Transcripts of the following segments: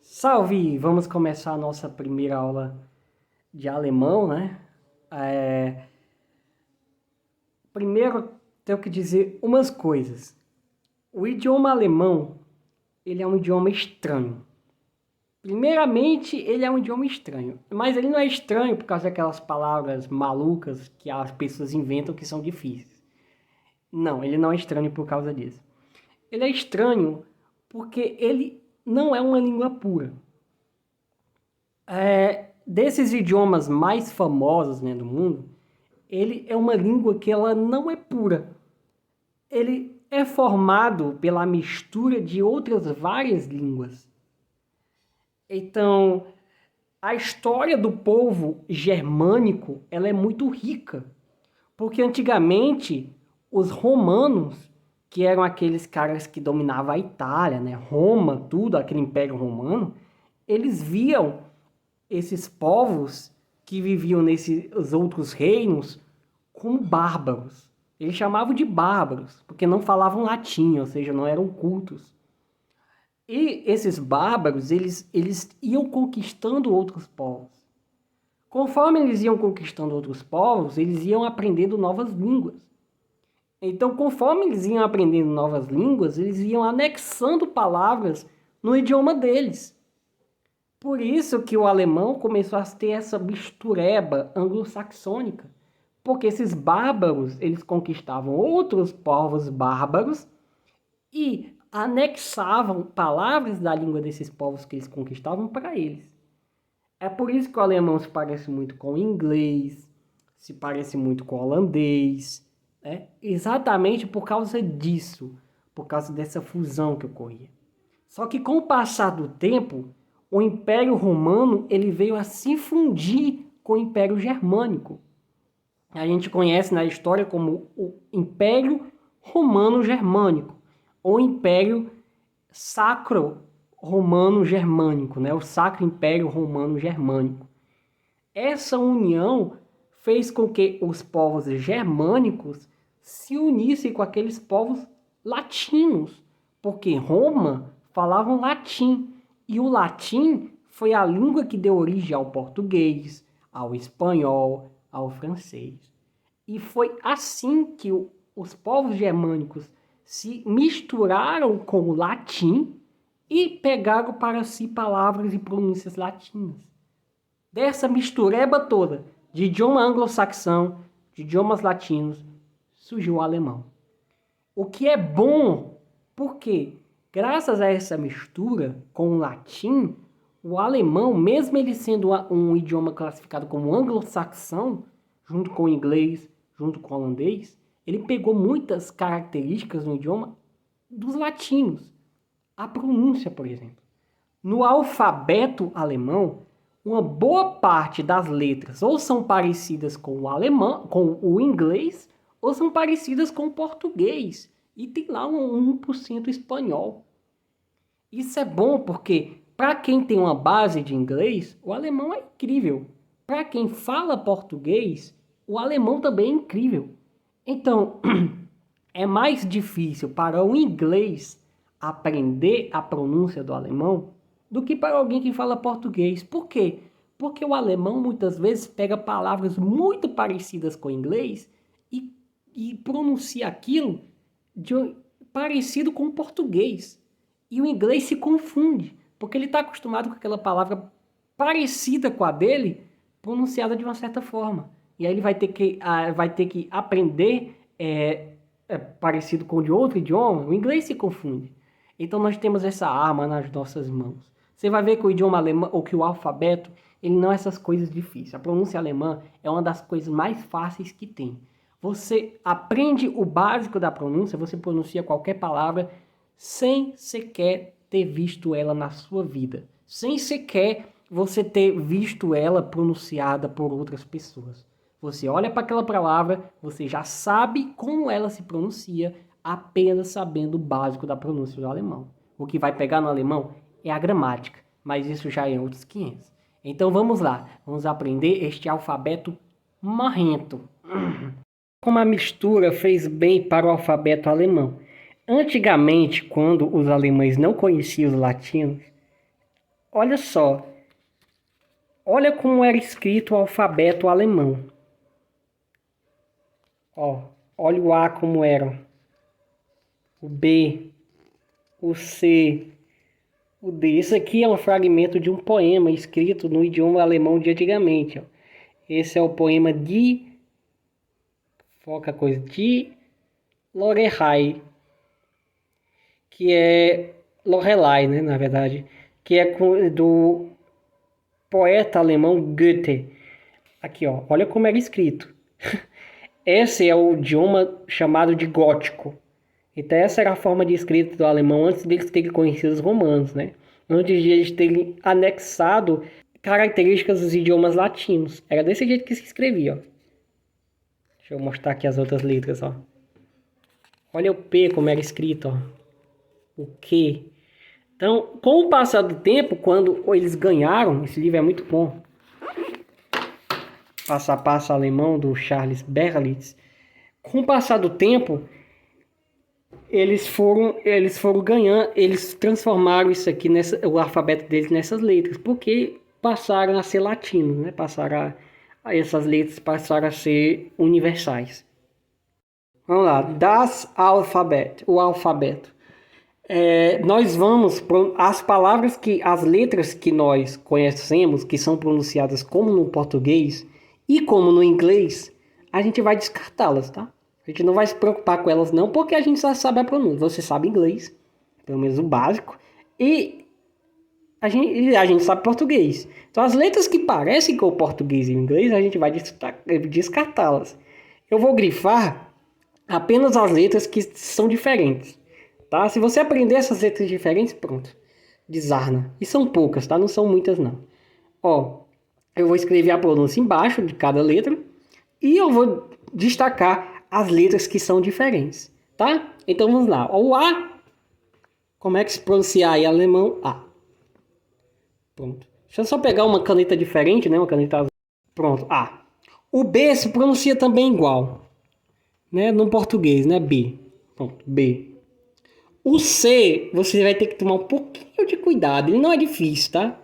Salve! Vamos começar a nossa primeira aula de alemão, né? Primeiro, tenho que dizer umas coisas. O idioma alemão, ele é um idioma estranho. Primeiramente, ele é um idioma estranho. Mas ele não é estranho por causa daquelas palavras malucas que as pessoas inventam que são difíceis. Não, ele não é estranho por causa disso. Ele é estranho porque ele não é uma língua pura. Desses idiomas mais famosos, né, do mundo, ele é uma língua que ela não é pura. Ele é formado pela mistura de outras várias línguas. Então, a história do povo germânico, ela é muito rica, porque antigamente os romanos, que eram aqueles caras que dominavam a Itália, né, Roma, tudo, aquele Império Romano, eles viam esses povos que viviam nesses outros reinos como bárbaros. Eles chamavam de bárbaros, porque não falavam latim, ou seja, não eram cultos. E esses bárbaros, eles iam conquistando outros povos. Conforme eles iam conquistando outros povos, eles iam aprendendo novas línguas. Então, conforme eles iam aprendendo novas línguas, eles iam anexando palavras no idioma deles. Por isso que o alemão começou a ter essa mistureba anglo-saxônica. Porque esses bárbaros, eles conquistavam outros povos bárbaros e anexavam palavras da língua desses povos que eles conquistavam para eles. É por isso que o alemão se parece muito com o inglês, se parece muito com o holandês, né? Exatamente por causa disso, por causa dessa fusão que ocorria. Só que com o passar do tempo, o Império Romano ele veio a se fundir com o Império Germânico. A gente conhece na história como o Império Romano Germânico, ou Império Sacro Romano Germânico, né? O Sacro Império Romano Germânico. Essa união fez com que os povos germânicos se unissem com aqueles povos latinos, porque Roma falavam latim, e o latim foi a língua que deu origem ao português, ao espanhol, ao francês. E foi assim que os povos germânicos se misturaram com o latim e pegaram para si palavras e pronúncias latinas. Dessa mistureba toda de idioma anglo-saxão, de idiomas latinos, surgiu o alemão. O que é bom, porque graças a essa mistura com o latim, o alemão, mesmo ele sendo um idioma classificado como anglo-saxão, junto com o inglês, junto com o holandês, ele pegou muitas características no idioma dos latinos. A pronúncia, por exemplo. No alfabeto alemão, uma boa parte das letras ou são parecidas com o alemão, com o inglês, ou são parecidas com o português. E tem lá um 1% espanhol. Isso é bom porque, para quem tem uma base de inglês, o alemão é incrível. Para quem fala português, o alemão também é incrível. Então, é mais difícil para o inglês aprender a pronúncia do alemão do que para alguém que fala português. Por quê? Porque o alemão muitas vezes pega palavras muito parecidas com o inglês e pronuncia aquilo parecido com o português. E o inglês se confunde, porque ele está acostumado com aquela palavra parecida com a dele, pronunciada de uma certa forma. E aí ele vai ter que aprender parecido com o de outro idioma, o inglês se confunde. Então nós temos essa arma nas nossas mãos. Você vai ver que o idioma alemão, ou que o alfabeto, ele não é essas coisas difíceis. A pronúncia alemã é uma das coisas mais fáceis que tem. Você aprende o básico da pronúncia, você pronuncia qualquer palavra sem sequer ter visto ela na sua vida. Sem sequer você ter visto ela pronunciada por outras pessoas. Você olha para aquela palavra, você já sabe como ela se pronuncia, apenas sabendo o básico da pronúncia do alemão. O que vai pegar no alemão é a gramática, mas isso já é outros 500. Então vamos lá, vamos aprender este alfabeto marrento. Como a mistura fez bem para o alfabeto alemão. Antigamente, quando os alemães não conheciam os latinos, Olha só. Olha como era escrito o alfabeto alemão. Ó, olha o A como era. O B, o C, o D. Isso aqui é um fragmento de um poema escrito no idioma alemão de antigamente. Ó. Esse é o poema de... Foca a coisa. De Lorelei. Que é... Lorelei, né, na verdade. Que é do poeta alemão Goethe. Aqui, ó. Olha como era escrito. Esse é o idioma chamado de gótico. Então essa era a forma de escrita do alemão antes deles terem conhecido os romanos, né? Antes de eles terem anexado características dos idiomas latinos. Era desse jeito que se escrevia, ó. Deixa eu mostrar aqui as outras letras, ó. Olha o P como era escrito, ó. O Q. Então, com o passar do tempo, quando eles ganharam, esse livro é muito bom. Passo a Passo Alemão, do Charles Berlitz. Com o passar do tempo, eles foram ganhando, eles transformaram isso aqui, o alfabeto deles nessas letras, porque passaram a ser latinos, né? Essas letras passaram a ser universais. Vamos lá, das Alphabet, o alfabeto. Nós vamos, as letras que nós conhecemos, que são pronunciadas como no português e como no inglês, a gente vai descartá-las, tá? A gente não vai se preocupar com elas não, porque a gente já sabe a pronúncia. Você sabe inglês, pelo menos o básico, e a gente sabe português. Então as letras que parecem com o português e o inglês, a gente vai descartá-las. Eu vou grifar apenas as letras que são diferentes, tá? Se você aprender essas letras diferentes, pronto, desarna. E são poucas, tá? Não são muitas não. Ó, eu vou escrever a pronúncia embaixo de cada letra e eu vou destacar as letras que são diferentes, tá? Então vamos lá. O A, como é que se pronuncia em alemão? A. Pronto. Deixa eu só pegar uma caneta diferente, né? Uma caneta azul. Pronto, A. O B se pronuncia também igual, né? No português, né? B. Pronto, B. O C, você vai ter que tomar um pouquinho de cuidado. Ele não é difícil, tá?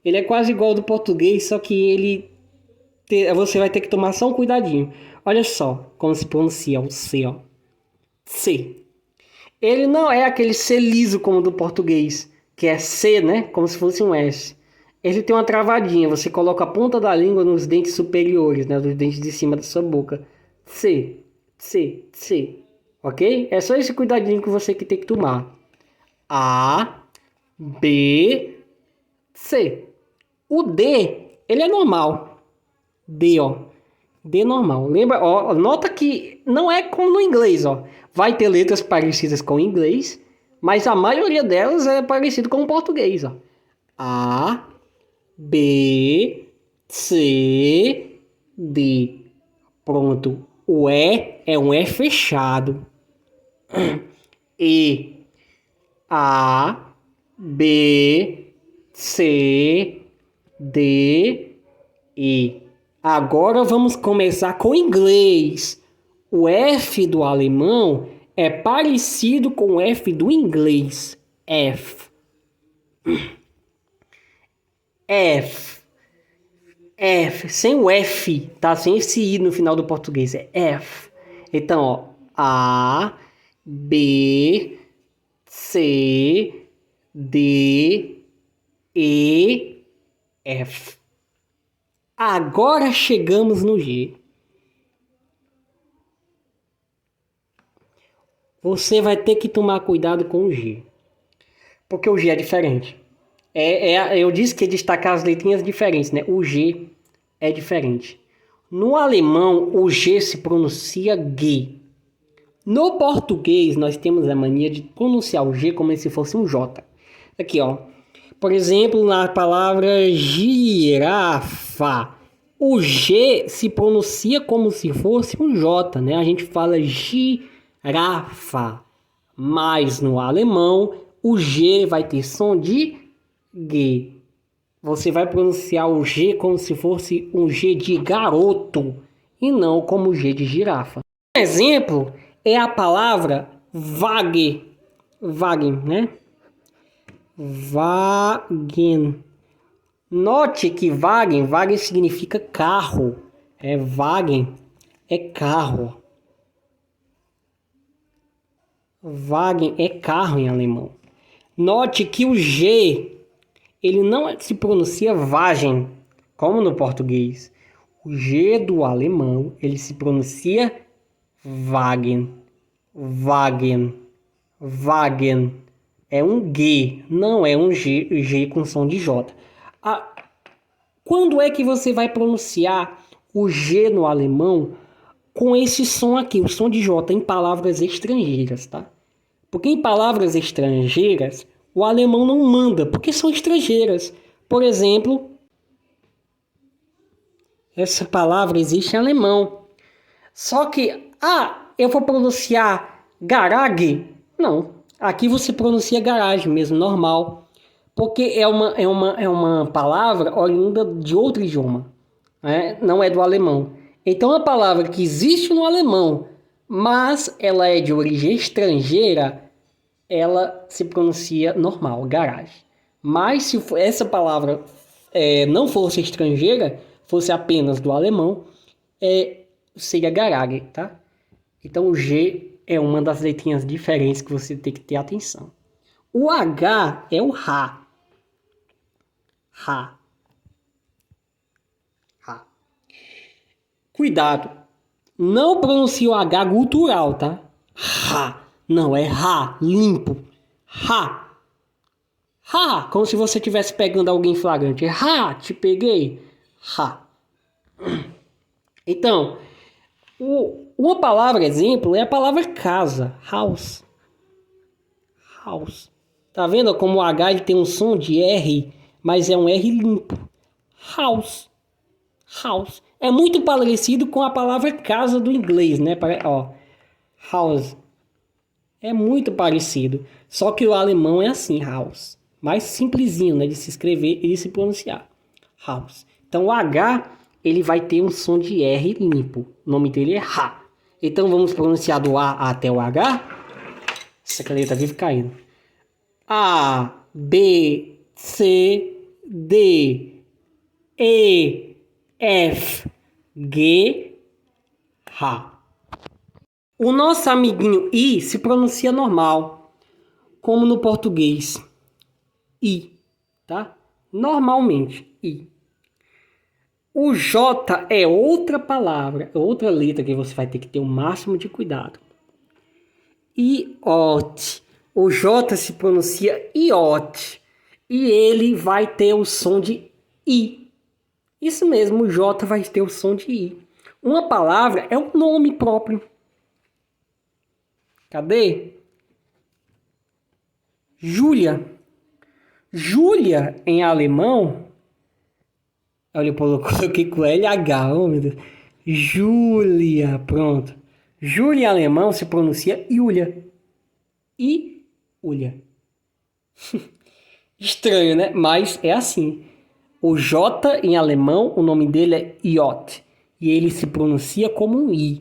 Ele é quase igual ao do português, só que você vai ter que tomar só um cuidadinho. Olha só como se pronuncia o C, ó. C. Ele não é aquele C liso como do português, que é C, né? Como se fosse um S. Ele tem uma travadinha. Você coloca a ponta da língua nos dentes superiores, né? Nos dentes de cima da sua boca. C. C. C. Ok? É só esse cuidadinho que você que tem que tomar. A. B. C. O D, ele é normal. D, ó. D normal. Lembra, ó, nota que não é como no inglês, ó. Vai ter letras parecidas com o inglês, mas a maioria delas é parecido com o português, ó. A, B, C, D. Pronto. O E é um E fechado. E, A, B, C, D, E. Agora vamos começar com o inglês. O F do alemão é parecido com o F do inglês. F. F. F. Sem o F, tá? Sem esse I no final do português. É F. Então, ó. A, B, C, D, E, F. Agora chegamos no G. Você vai ter que tomar cuidado com o G. Porque o G é diferente. Eu disse que ia destacar as letrinhas diferentes, né? O G é diferente. No alemão, o G se pronuncia G. No português, nós temos a mania de pronunciar o G como se fosse um J. Aqui, ó. Por exemplo, na palavra girafa, o G se pronuncia como se fosse um J, né? A gente fala girafa, mas no alemão o G vai ter som de G. Você vai pronunciar o G como se fosse um G de garoto e não como G de girafa. Um exemplo é a palavra Wagen, né? Wagen. Note que Wagen significa carro. Wagen é carro. Wagen é carro em alemão. Note que o G, ele não se pronuncia Wagen, como no português. O G do alemão, ele se pronuncia Wagen. Wagen. Wagen. É um G, não é um G com som de J. Quando é que você vai pronunciar o G no alemão com esse som aqui, o som de J, em palavras estrangeiras, tá? Porque em palavras estrangeiras, o alemão não manda, porque são estrangeiras. Por exemplo, essa palavra existe em alemão. Só que, eu vou pronunciar Garage? Não. Aqui você pronuncia garagem mesmo, normal. Porque é uma palavra oriunda de outro idioma. Né? Não é do alemão. Então, a palavra que existe no alemão, mas ela é de origem estrangeira, ela se pronuncia normal, garagem. Mas se essa palavra não fosse estrangeira, fosse apenas do alemão, seria garage, tá? Então o G é uma das letrinhas diferentes que você tem que ter atenção. O H é o Ra. Ra. Ra. Cuidado. Não pronuncie o H gutural, tá? Ra. Não, é Ra, limpo. Ra. Ra, como se você estivesse pegando alguém flagrante. Ra, te peguei. Ra. Então, uma palavra exemplo é a palavra casa. House. House. Tá vendo como o H ele tem um som de R, mas é um R limpo. House. House. É muito parecido com a palavra casa do inglês, né? Ó, house. É muito parecido. Só que o alemão é assim, house. Mais simplesinho, né? De se escrever e de se pronunciar. House. Então o H, ele vai ter um som de R limpo. O nome dele é Ra. Então vamos pronunciar do A até o H. Essa caneta vive caindo. A, B, C, D, E, F, G, H. O nosso amiguinho I se pronuncia normal, como no português. I, tá? Normalmente, I. O J é outra palavra, outra letra que você vai ter que ter o máximo de cuidado. Iot. O J se pronuncia iot. E ele vai ter o som de I. Isso mesmo, o J vai ter o som de I. Uma palavra é um nome próprio. Cadê? Júlia. Júlia em alemão. Olha, eu coloquei com LH, oh meu Deus. Júlia, pronto. Júlia em alemão se pronuncia Julia. Julia. Estranho, né? Mas é assim. O J em alemão, o nome dele é J. E ele se pronuncia como um I.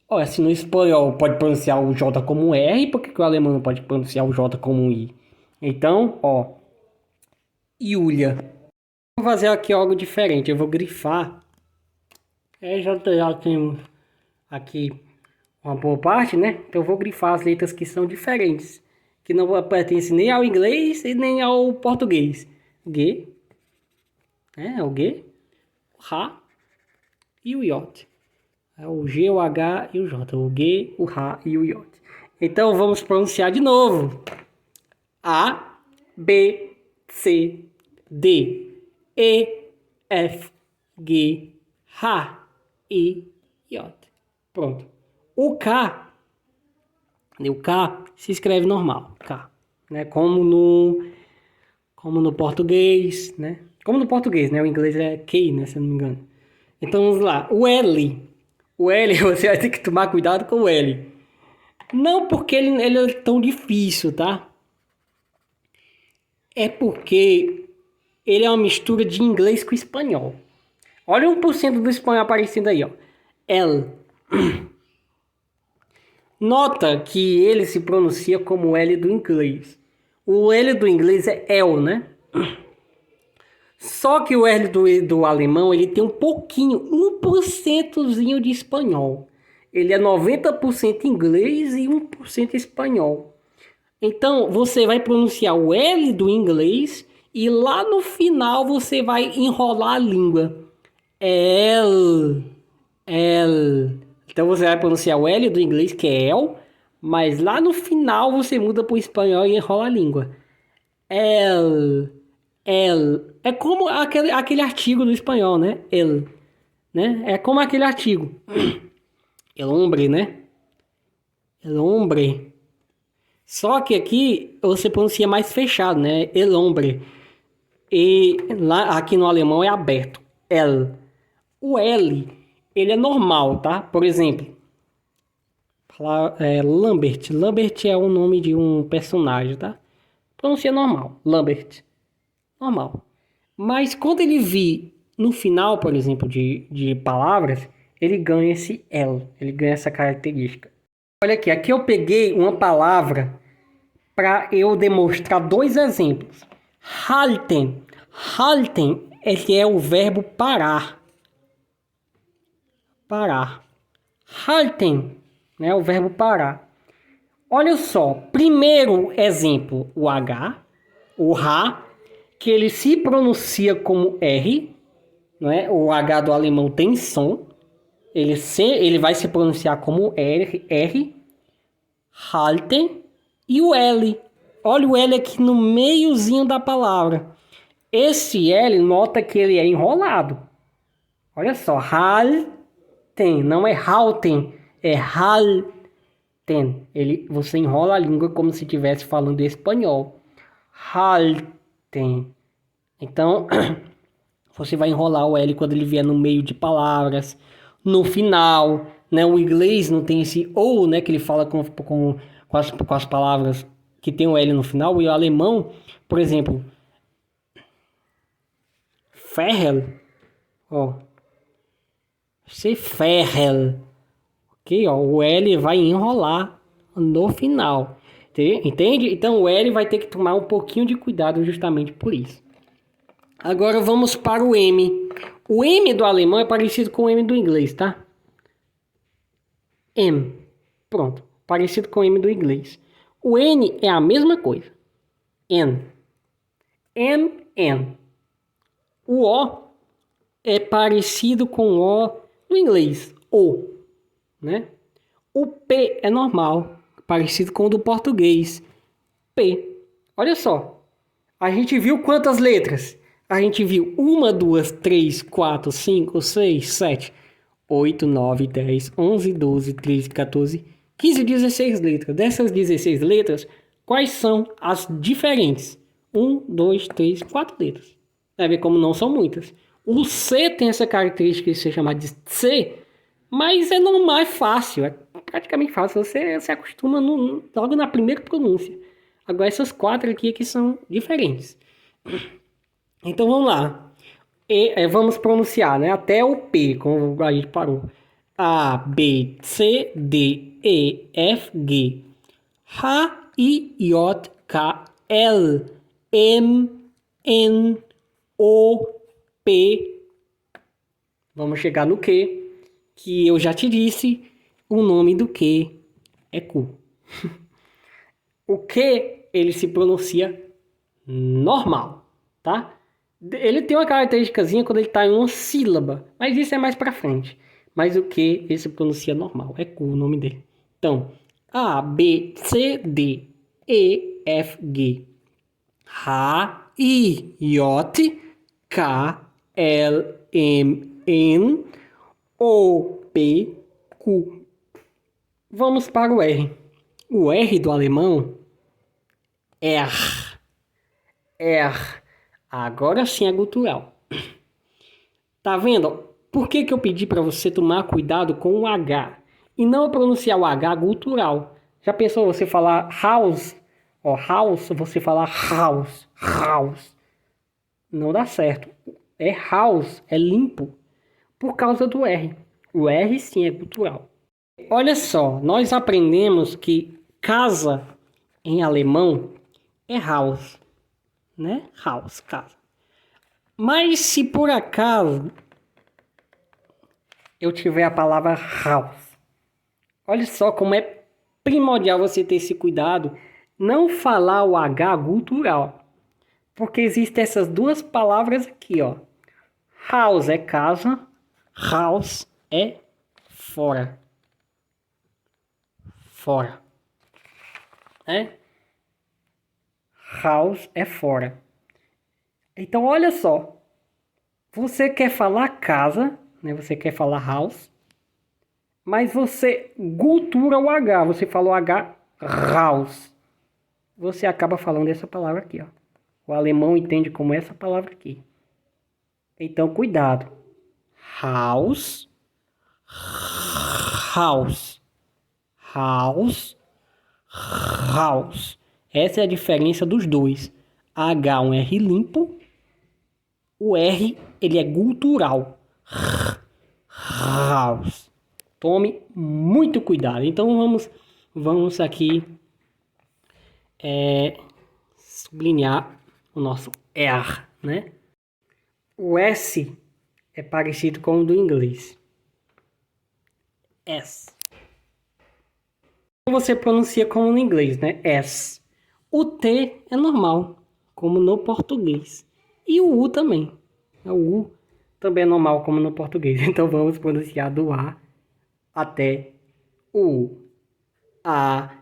Olha, se no espanhol pode pronunciar o J como um R, por que o alemão não pode pronunciar o J como um I? Então, ó. Julia. Vou fazer aqui algo diferente. Eu vou grifar. Já temos aqui uma boa parte, né? Então eu vou grifar as letras que são diferentes. Que não pertencem nem ao inglês e nem ao português. G. É o G. O Ra. E o J. É o G, o H e o J. O G, o Ra e o J. Então vamos pronunciar de novo. A, B, C, D, E, F, G, H, I, J. Pronto. O K se escreve normal. K. Né? Como no português, né? Como no português, né? O inglês é K, né? Se eu não me engano. Então vamos lá. O L, você vai ter que tomar cuidado com o L. Não porque ele é tão difícil, tá? É porque ele é uma mistura de inglês com espanhol. Olha 1% do espanhol aparecendo aí, ó. L. Nota que ele se pronuncia como o L do inglês. O L do inglês é L, né? Só que o R do alemão, ele tem um pouquinho, 1%zinho de espanhol. Ele é 90% inglês e 1% espanhol. Então, você vai pronunciar o L do inglês e lá no final você vai enrolar a língua. L, L. Então, você vai pronunciar o L do inglês, que é El, mas lá no final você muda para o espanhol e enrola a língua. El, El. É como aquele artigo do espanhol, né? El. Né? É como aquele artigo. El hombre, né? El hombre. Só que aqui você pronuncia mais fechado, né? El hombre. E lá, aqui no alemão é aberto. El. O L, ele é normal, tá? Por exemplo, Lambert. Lambert é o nome de um personagem, tá? Pronuncia normal. Lambert. Normal. Mas quando ele vir no final, por exemplo, de palavras, ele ganha esse L. Ele ganha essa característica. Olha aqui eu peguei uma palavra para eu demonstrar dois exemplos. Halten. Halten é o verbo parar. Parar. Halten, né? O verbo parar. Olha só. Primeiro exemplo, o H, o H, que ele se pronuncia como R, né? O H do alemão tem som. Ele vai se pronunciar como R, halten, e o L. Olha o L aqui no meiozinho da palavra. Esse L, nota que ele é enrolado. Olha só, halten, não é halten, é halten. Você enrola a língua como se estivesse falando espanhol. Halten. Então, você vai enrolar o L quando ele vier no meio de palavras, no final, né? O inglês não tem esse ou, né? Que ele fala com as palavras que tem o L no final. E o alemão, por exemplo, Ferrel, ó, se Ferrel, ok, ó, o L vai enrolar no final, entende? Então o L vai ter que tomar um pouquinho de cuidado justamente por isso. Agora vamos para o M. O M do alemão é parecido com o M do inglês, tá? M. Pronto. Parecido com o M do inglês. O N é a mesma coisa. N. N. O O é parecido com o O do inglês. O. Né? O P é normal. Parecido com o do português. P. Olha só. A gente viu quantas letras? A gente viu 1, 2, 3, 4, 5, 6, 7, 8, 9, 10, 11, 12, 13, 14, 15, 16 letras. Dessas 16 letras, quais são as diferentes? 1, 2, 3, 4 letras. Vai ver como não são muitas. O C tem essa característica de ser chamado de C, mas é normal, é fácil. É praticamente fácil. Você se acostuma logo na primeira pronúncia. Agora essas 4 aqui é que são diferentes. Então vamos lá. Vamos pronunciar, né? Até o P, como a gente parou. A, B, C, D, E, F, G. H, I, J, K, L, M, N, O, P. Vamos chegar no Q, que eu já te disse. O nome do Q é Q. O Q, ele se pronuncia normal, tá? Ele tem uma característicazinha quando ele está em uma sílaba, mas isso é mais para frente. Mas o que ele se pronuncia normal, é Q o nome dele. Então, A, B, C, D, E, F, G, H, I, J, K, L, M, N, O, P, Q. Vamos para o R. O R do alemão é R. R. Agora sim é gutural. Tá vendo? Por que eu pedi para você tomar cuidado com o H e não pronunciar o H gutural? Já pensou você falar house? Ó, house, você falar house, house. Não dá certo. É house, é limpo, por causa do R. O R sim é gutural. Olha só, nós aprendemos que casa em alemão é Haus, né? Haus, casa. Mas se por acaso eu tiver a palavra house, olha só como é primordial você ter esse cuidado, não falar o H gutural. Porque existem essas duas palavras aqui, ó. House é casa, house é fora. Fora. Né? House é fora. Então, olha só. Você quer falar casa, né? Você quer falar house, mas você gutura o H. Você falou H, house. Você acaba falando essa palavra aqui, ó. O alemão entende como essa palavra aqui. Então, cuidado. House, house, house, house. Essa é a diferença dos dois. H, um R limpo. O R, ele é gutural. House. Tome muito cuidado. Então, vamos aqui sublinhar o nosso R, né? O S é parecido com o do inglês. S. Você pronuncia como no inglês, né? S. O T é normal, como no português. E o U também. O U também é normal, como no português. Então vamos pronunciar do A até o U. A,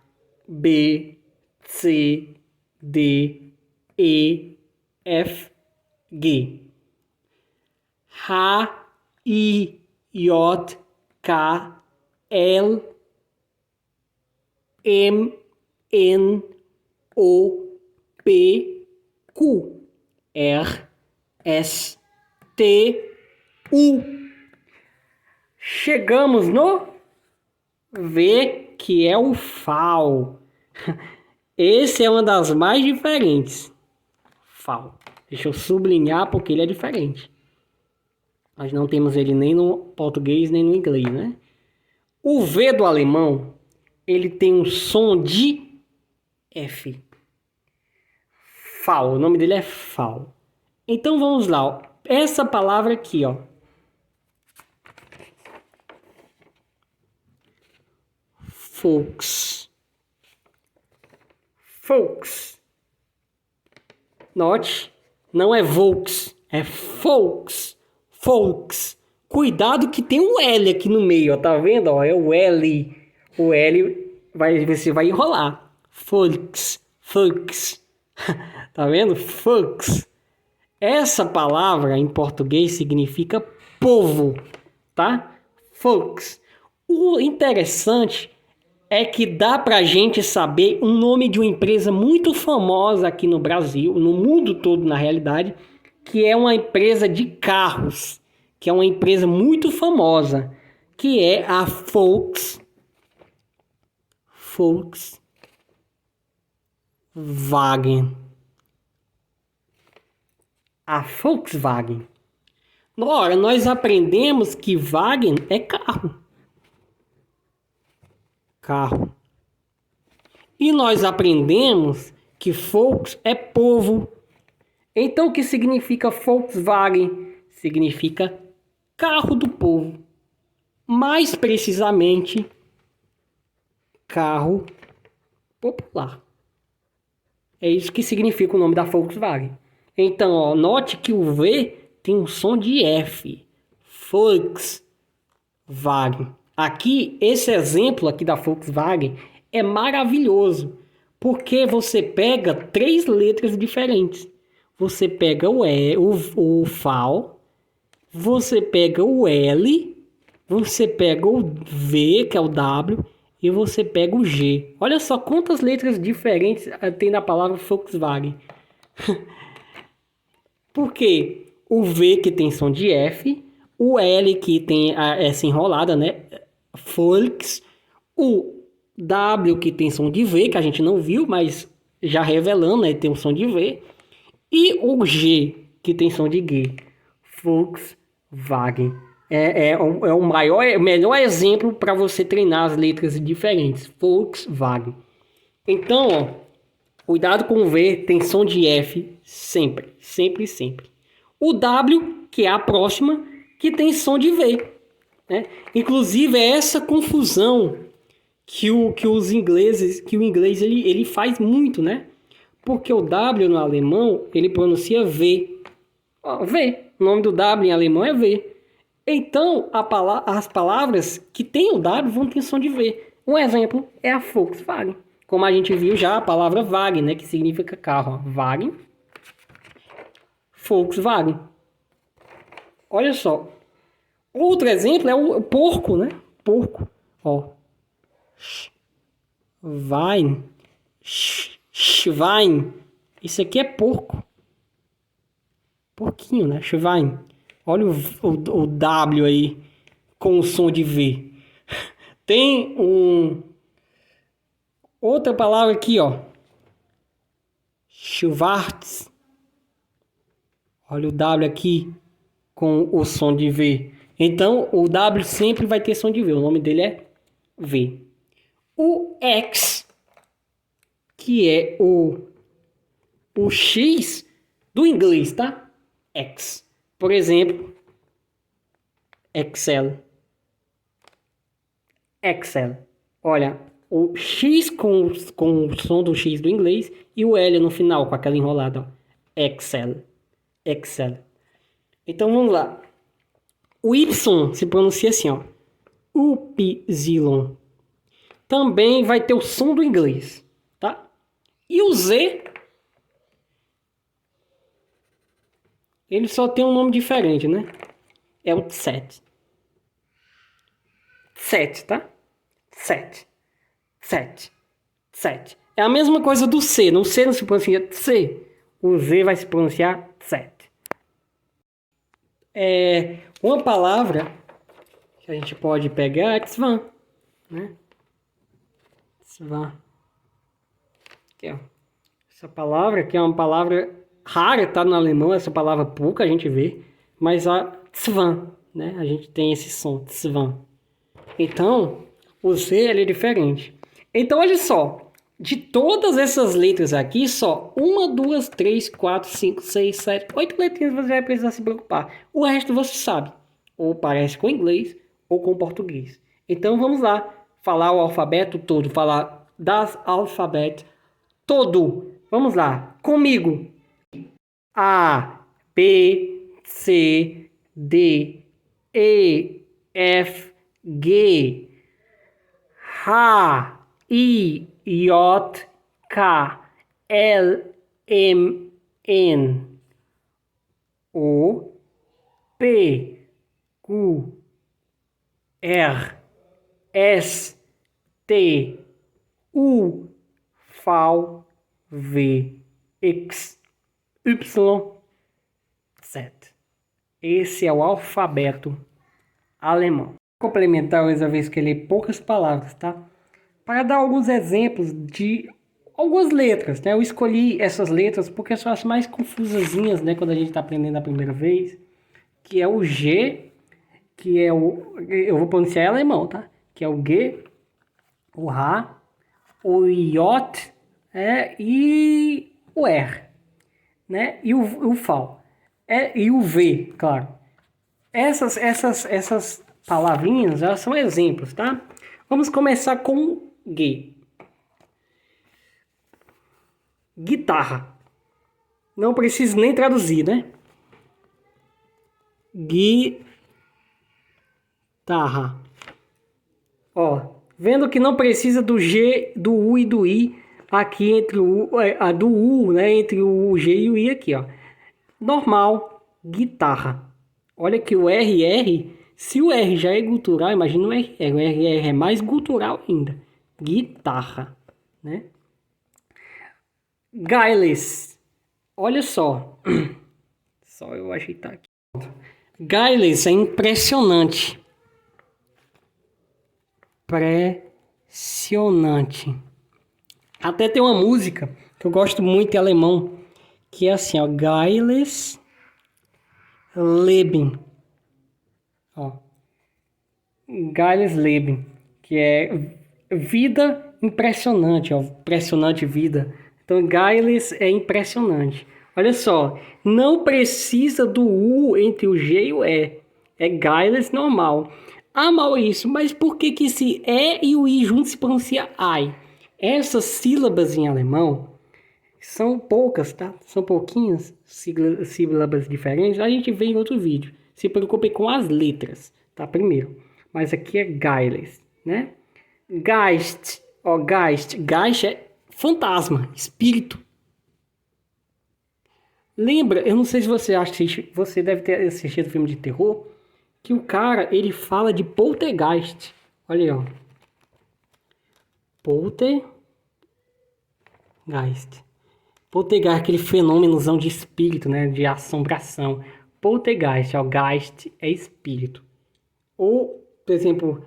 B, C, D, E, F, G. H, I, J, K, L, M, N, O, P, Q, R, S, T, U. Chegamos no V, que é o FAO. Esse é uma das mais diferentes. FAO. Deixa eu sublinhar porque ele é diferente. Nós não temos ele nem no português nem no inglês, né? O V do alemão, ele tem um som de F. FAO, o nome dele é FAO. Então vamos lá, ó. Essa palavra aqui, ó. Folks. Folks. Note, não é Volks, é folks. Folks. Cuidado que tem um L aqui no meio, ó. Tá vendo? Ó, é o L. O L você vai enrolar. Folks. Folks. Tá vendo? Folks. Essa palavra em português significa povo, tá? Folks. O interessante é que dá pra gente saber um nome de uma empresa muito famosa aqui no Brasil, no mundo todo na realidade, que é uma empresa de carros, que é uma empresa muito famosa, que é a Volkswagen. A Volkswagen. Ora, nós aprendemos que Wagen é carro. Carro. E nós aprendemos que Volks é povo. Então, o que significa Volkswagen? Significa carro do povo. Mais precisamente, carro popular. É isso que significa o nome da Volkswagen. Então, ó, note que o V tem um som de F. Volkswagen. Aqui, esse exemplo aqui da Volkswagen é maravilhoso, porque você pega 3 letras diferentes. Você pega o FAO, você pega o L, você pega o V, que é o W, e você pega o G. Olha só quantas letras diferentes tem na palavra Volkswagen. Por quê? O V que tem som de F, o L que tem essa enrolada, né? Volks, o W que tem som de V, que a gente não viu, mas já revelando, né? Tem um som de V. E o G que tem som de G. Volkswagen. É o melhor exemplo para você treinar as letras diferentes. Volkswagen. Então, ó, cuidado com o V, tem som de F sempre, sempre, sempre. O W, que é a próxima, que tem som de V. Né? Inclusive, é essa confusão que o inglês ele faz muito, né? Porque o W no alemão, ele pronuncia V. Ó, V. O nome do W em alemão é V. Então, as palavras que têm o W vão ter som de V. Um exemplo é a Volkswagen. Como a gente viu já, a palavra Wagen, né? Que significa carro. Ó. Wagen. Volkswagen. Olha só. Outro exemplo é o porco, né? Porco. Ó. Schwein. Schwein. Isso aqui é porco. Porquinho, né? Schwein. Olha o W aí com o som de V. Tem outra palavra aqui, ó. Schwarz. Olha o W aqui com o som de V. Então, o W sempre vai ter som de V. O nome dele é V. O X, que é o X do inglês, tá? X. Por exemplo, Excel. Excel. Olha, o X com o som do X do inglês e o L no final com aquela enrolada, ó. Excel. Excel. Então vamos lá. O Y se pronuncia assim, ó. Upsilon. Também vai ter o som do inglês, tá? E o Z, ele só tem um nome diferente, né? É o Z. Z, tá? Z. Z. Z. É a mesma coisa do C. No C não se pronuncia C. O Z vai se pronunciar Z. Uma palavra que a gente pode pegar é Zwan, né? Zwan. Aqui, ó. Essa palavra que é uma palavra rara, tá no alemão, essa palavra pouca a gente vê, mas a Zwan, né? A gente tem esse som, Zwan. Então, o Z ele é diferente. Então, olha só. De todas essas letras aqui, só 1, 2, 3, 4, 5, 6, 7, 8 letrinhas você vai precisar se preocupar. O resto você sabe. Ou parece com inglês ou com português. Então, vamos lá. Falar o alfabeto todo. Falar das alfabeto todo. Vamos lá. Comigo. A, B, C, D, E, F, G, H, I, J, K, L, M, N, O, P, Q, R, S, T, U, V, V, X, Y, Z. Esse é o alfabeto alemão. Complementar, eu resolvi escolher poucas palavras, tá? Para dar alguns exemplos de algumas letras, né? Eu escolhi essas letras porque são as mais confusazinhas, né? Quando a gente está aprendendo a primeira vez. Que é o G, que é o... Eu vou pronunciar em alemão, tá? Que é o G, o H, o J, e o R, né? E o V. E o V, claro. Essas palavrinhas, elas são exemplos, tá? Vamos começar com G. Guitarra. Não preciso nem traduzir, né? Guitarra. Ó, vendo que não precisa do G, do U e do I aqui entre do U, né? Entre o G e o I aqui, ó. Normal, guitarra. Olha que o RR, se o R já é gutural, imagina o RR. O RR é mais gutural ainda. Guitarra, né? Gailes. Olha só. Só eu ajeitar aqui. Gailes é impressionante. Impressionante. Até tem uma música que eu gosto muito em alemão, que é assim, ó. Geiles Leben. Ó. Geiles Leben. Que é vida impressionante, ó. Impressionante vida. Então, Geiles é impressionante. Olha só, não precisa do U entre o G e o E. É guileless normal. Ah, Maurício, mas por que que esse E e o I juntos se pronuncia I? Essas sílabas em alemão são poucas, tá? São pouquinhas sílabas diferentes. A gente vê em outro vídeo. Se preocupe com as letras, tá? Primeiro. Mas aqui é guileless, né? Geist, ó, Geist. Geist é fantasma, espírito. Lembra, eu não sei se você assiste, você deve ter assistido filme de terror, que o cara, ele fala de poltergeist. Olha aí, ó. Poltergeist. Poltergeist, aquele fenômenozão de espírito, né? De assombração. Poltergeist, ó. Geist é espírito. Ou, por exemplo,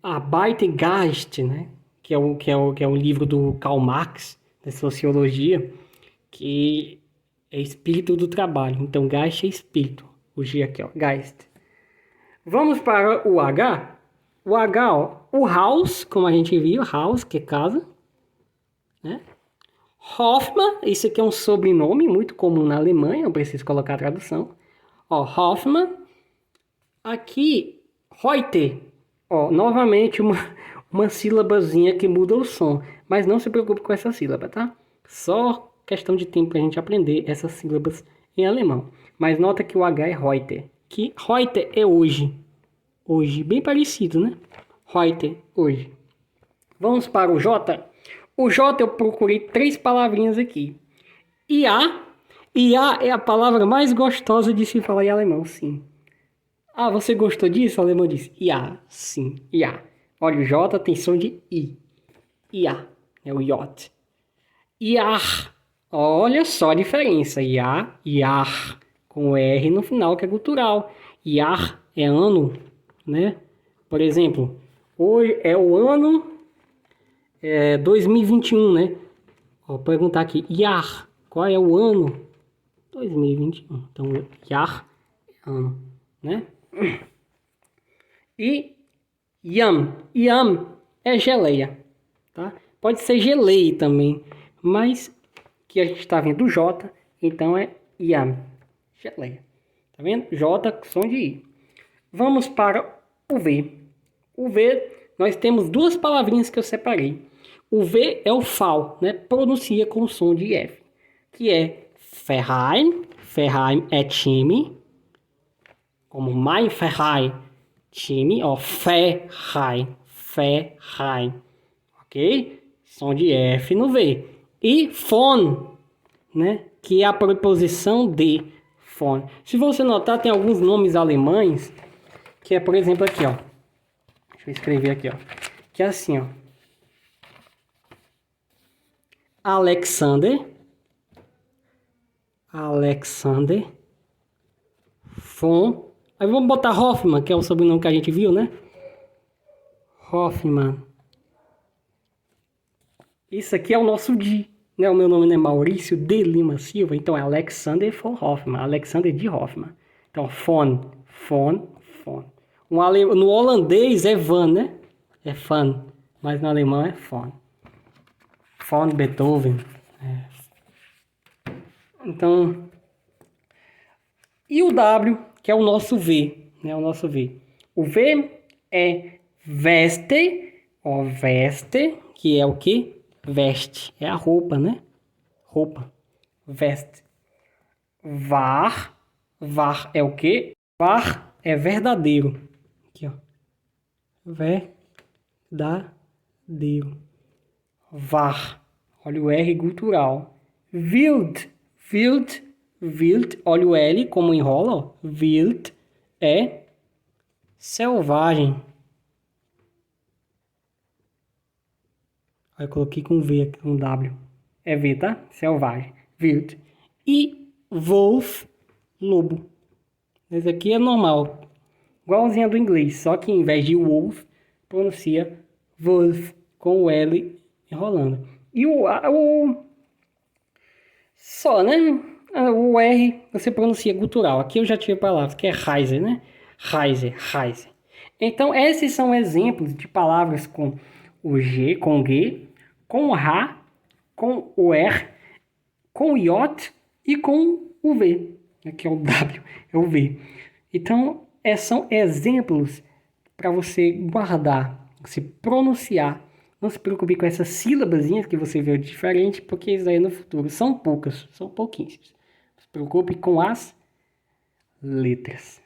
a Geist, né? Que é o livro do Karl Marx, da sociologia, que é espírito do trabalho. Então, Geist é espírito. O G aqui, ó. Geist. Vamos para o H. O H, ó. O Haus, como a gente viu. Haus, que é casa. Né? Hoffmann, isso aqui é um sobrenome muito comum na Alemanha. Eu preciso colocar a tradução. Ó, Hoffmann. Aqui, Reuter. Ó, novamente uma sílabazinha que muda o som. Mas não se preocupe com essa sílaba, tá? Só questão de tempo para a gente aprender essas sílabas em alemão. Mas nota que o H é Reuter. Que Reuter é hoje. Hoje, bem parecido, né? Reuter, hoje. Vamos para o J. O J eu procurei 3 palavrinhas aqui. IA. IA é a palavra mais gostosa de se falar em alemão, sim. Ah, você gostou disso? O alemão disse IA, sim, IA. Olha, o J tem som de I. IA, é o J. IAR. Olha só a diferença. IA, IAR, com o R no final, que é gutural. IAR é ano, né? Por exemplo, hoje é o ano 2021, né? Vou perguntar aqui, IAR, qual é o ano? 2021. Então, IAR é ano, né? E Yam. Yam é geleia, tá? Pode ser geleia também, mas que a gente está vendo o J, então é Yam. Geleia. Tá vendo? J, som de I. Vamos para o V. O V, nós temos 2 palavrinhas que eu separei. O V é o FAL, né? Pronuncia com som de F. Que é Verein. Verein é time. Como mein Verein, time. Ó, Verein. Verein. Ok? Som de F no V. E von, né? Que é a preposição de. Von. Se você notar, tem alguns nomes alemães. Que é, por exemplo, aqui, ó. Deixa eu escrever aqui, ó. Que é assim, ó. Alexander von. Aí vamos botar Hoffmann, que é o sobrenome que a gente viu, né? Hoffmann. Isso aqui é o nosso Di, né? O meu nome é Maurício de Lima Silva, então é Alexander von Hoffmann. Alexander de Hoffmann. Então, von. No holandês é van, né? É van. Mas no alemão é von. Von Beethoven. Então, e o W, que é o nosso V, né? O nosso V. O V é veste, ó, veste, que é o que? Veste, é a roupa, né? Roupa, veste. Var é o que? Var é verdadeiro. Aqui, ó. Verdadeiro. Var. Olha o R gutural. Wild. Olha o L como enrola, ó. Wild é selvagem. Aí eu coloquei com V aqui, com W. É V, tá? Selvagem. Wild. E Wolf, lobo. Esse aqui é normal. Igualzinho do inglês. Só que em vez de Wolf, pronuncia Wolf, com o L enrolando. E só, né? O R você pronuncia gutural. Aqui eu já tive palavras que é Reiser, né? Reiser. Então, esses são exemplos de palavras com o G, com o G, com o H, com o R, com o J e com o V, aqui é o W, é o V. Então, são exemplos para você guardar, se pronunciar. Não se preocupe com essas sílabazinhas que você vê diferente, porque isso aí no futuro são poucas, são pouquinhas. Se preocupe com as letras.